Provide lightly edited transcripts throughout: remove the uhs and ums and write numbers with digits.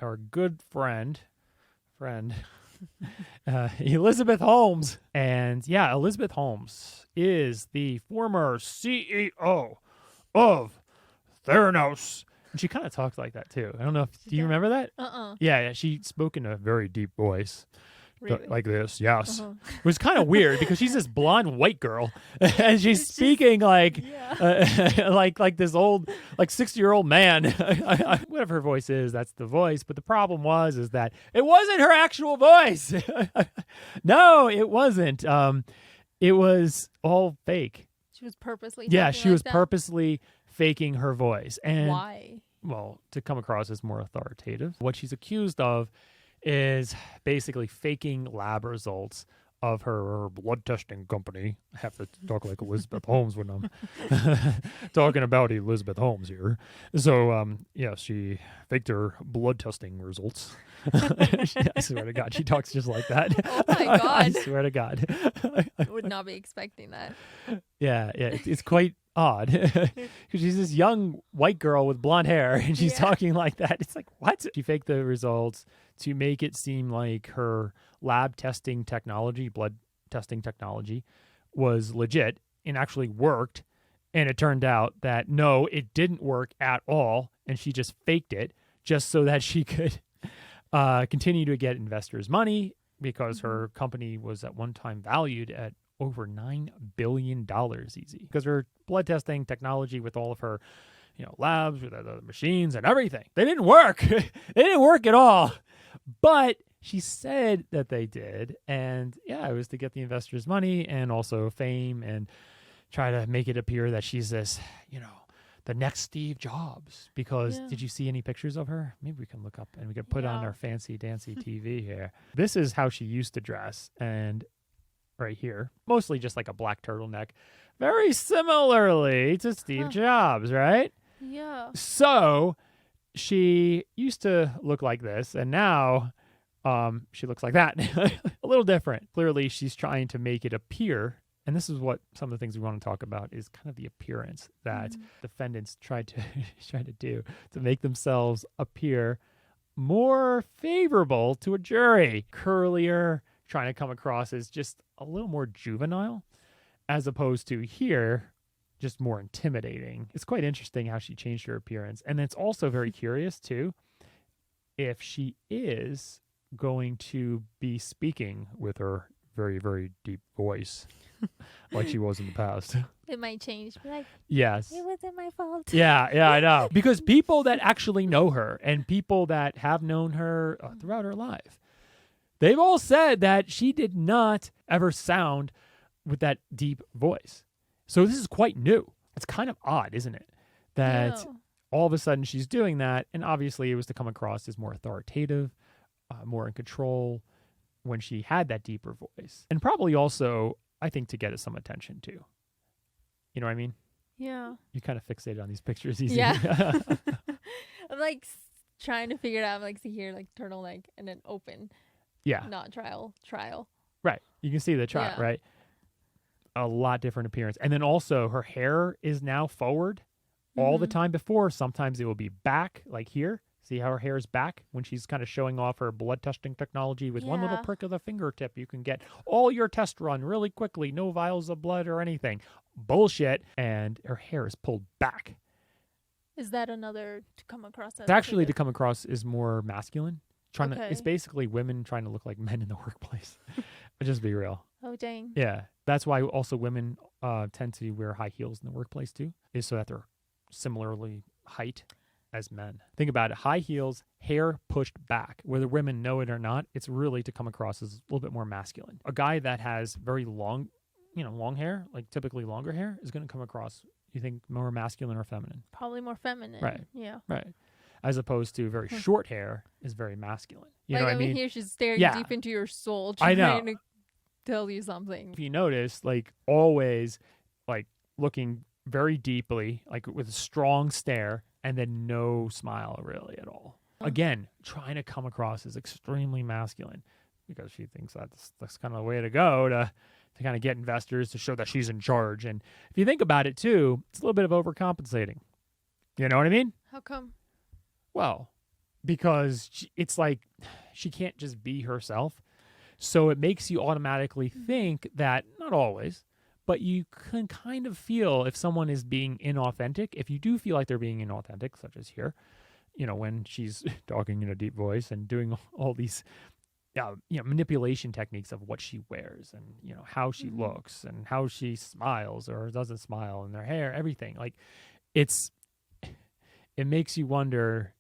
our good friend, Elizabeth Holmes. And yeah, Elizabeth Holmes is the former CEO of Theranos. And she kind of talked like that too. I don't know if, do you remember that? Yeah, she spoke in a very deep voice. Really? Like this, yes. It was kind of weird because she's this blonde white girl, and she's speaking like, like this old, like 60-year-old man. Whatever her voice is, that's the voice. But the problem is that it wasn't her actual voice. No, it wasn't. It was all fake. She was purposely. Yeah, she was that? purposely faking her voice. And why? Well, to come across as more authoritative. What she's accused of is basically faking lab results of her blood testing company. I have to talk like Elizabeth Holmes when I'm talking about Elizabeth Holmes here. So, yeah, she faked her blood testing results. I swear to God, she talks just like that. Oh my God. I swear to God. I would not be expecting that. Yeah, it's quite odd because she's this young white girl with blonde hair and she's talking like that. It's like, what? She faked the results to make it seem like her lab testing technology, blood testing technology, was legit and actually worked. And it turned out that no, it didn't work at all. And she just faked it just so that she could continue to get investors' money because her company was at one time valued at over $9 billion easy because her blood testing technology with all of her, labs with the machines and everything, they didn't work. They didn't work at all. But she said that they did. And yeah, it was to get the investors' money and also fame and try to make it appear that she's this, the next Steve Jobs. Because did you see any pictures of her? Maybe we can look up and we can put on our fancy dancy TV here. This is how she used to dress. And right here, mostly just like a black turtleneck, very similarly to Steve Jobs, right? Yeah. So she used to look like this, and now she looks like that. A little different. Clearly, she's trying to make it appear, and this is what some of the things we want to talk about is kind of the appearance that defendants tried to do to make themselves appear more favorable to a jury. Curlier, trying to come across as just a little more juvenile, as opposed to here, just more intimidating. It's quite interesting how she changed her appearance. And it's also very curious, too, if she is going to be speaking with her very, very deep voice like she was in the past. It might change. Like, yes. It wasn't my fault. Yeah, I know. Because people that actually know her and people that have known her throughout her life, they've all said that she did not ever sound with that deep voice. So this is quite new. It's kind of odd, isn't it? That all of a sudden she's doing that. And obviously it was to come across as more authoritative, more in control when she had that deeper voice. And probably also, I think, to get us some attention too. You know what I mean? Yeah. You kind of fixated on these pictures easy. Yeah. I'm like trying to figure it out. I'm like, see here, like turtleneck and then open. Yeah. Not trial. Right. You can see the trial, right? A lot different appearance. And then also her hair is now forward all the time. Before, sometimes it will be back, like here. See how her hair is back when she's kind of showing off her blood testing technology with one little prick of the fingertip. You can get all your test run really quickly. No vials of blood or anything. Bullshit. And her hair is pulled back. Is that another to come across? It's actually to come across is more masculine. It's basically women trying to look like men in the workplace. Just be real. Oh, dang. Yeah. That's why also women tend to wear high heels in the workplace too, is so that they're similarly height as men. Think about it. High heels, hair pushed back. Whether women know it or not, it's really to come across as a little bit more masculine. A guy that has very long, long hair, like typically longer hair, is going to come across, you think, more masculine or feminine? Probably more feminine. Right. Yeah. Right. As opposed to very short hair is very masculine. You know what I mean? Here she's staring deep into your soul, I trying know. to tell you something. If you notice, like always, like looking very deeply, like with a strong stare, and then no smile really at all. Again, trying to come across as extremely masculine because she thinks that's kind of the way to go to kind of get investors to show that she's in charge. And if you think about it too, it's a little bit of overcompensating. You know what I mean? How come? Well, because it's like she can't just be herself. So it makes you automatically think that, not always, but you can kind of feel if someone is being inauthentic. If you do feel like they're being inauthentic, such as here, when she's talking in a deep voice and doing all these manipulation techniques of what she wears and, how she looks and how she smiles or doesn't smile and their hair, everything. Like it makes you wonder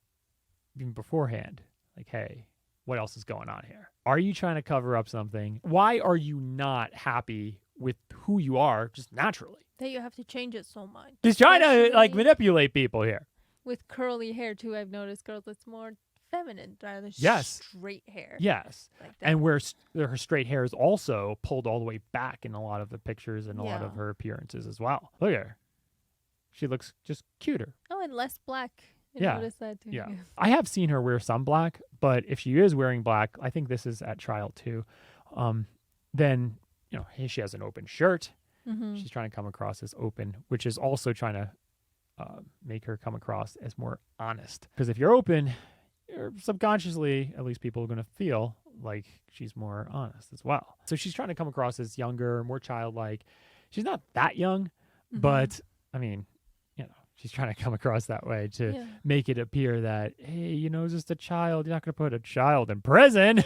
even beforehand, like, hey, what else is going on here? Are you trying to cover up something? Why are you not happy with who you are just naturally? That you have to change it so much. She's trying to Especially manipulate people here. with curly hair too. I've noticed girls that's more feminine rather than Yes. straight hair. Yes. Like that. And where her straight hair is also pulled all the way back in a lot of the pictures and a lot Yeah. of her appearances as well. Look at her. She looks just cuter. Oh, and less black. I Yeah. noticed that too. Yeah. I have seen her wear some black, but if she is wearing black, I think this is at trial too, then, hey, she has an open shirt. Mm-hmm. She's trying to come across as open, which is also trying to make her come across as more honest. Because if you're open, you're subconsciously, at least people are going to feel like she's more honest as well. So she's trying to come across as younger, more childlike. She's not that young, but I mean, she's trying to come across that way to make it appear that, hey, just a child. You're not going to put a child in prison.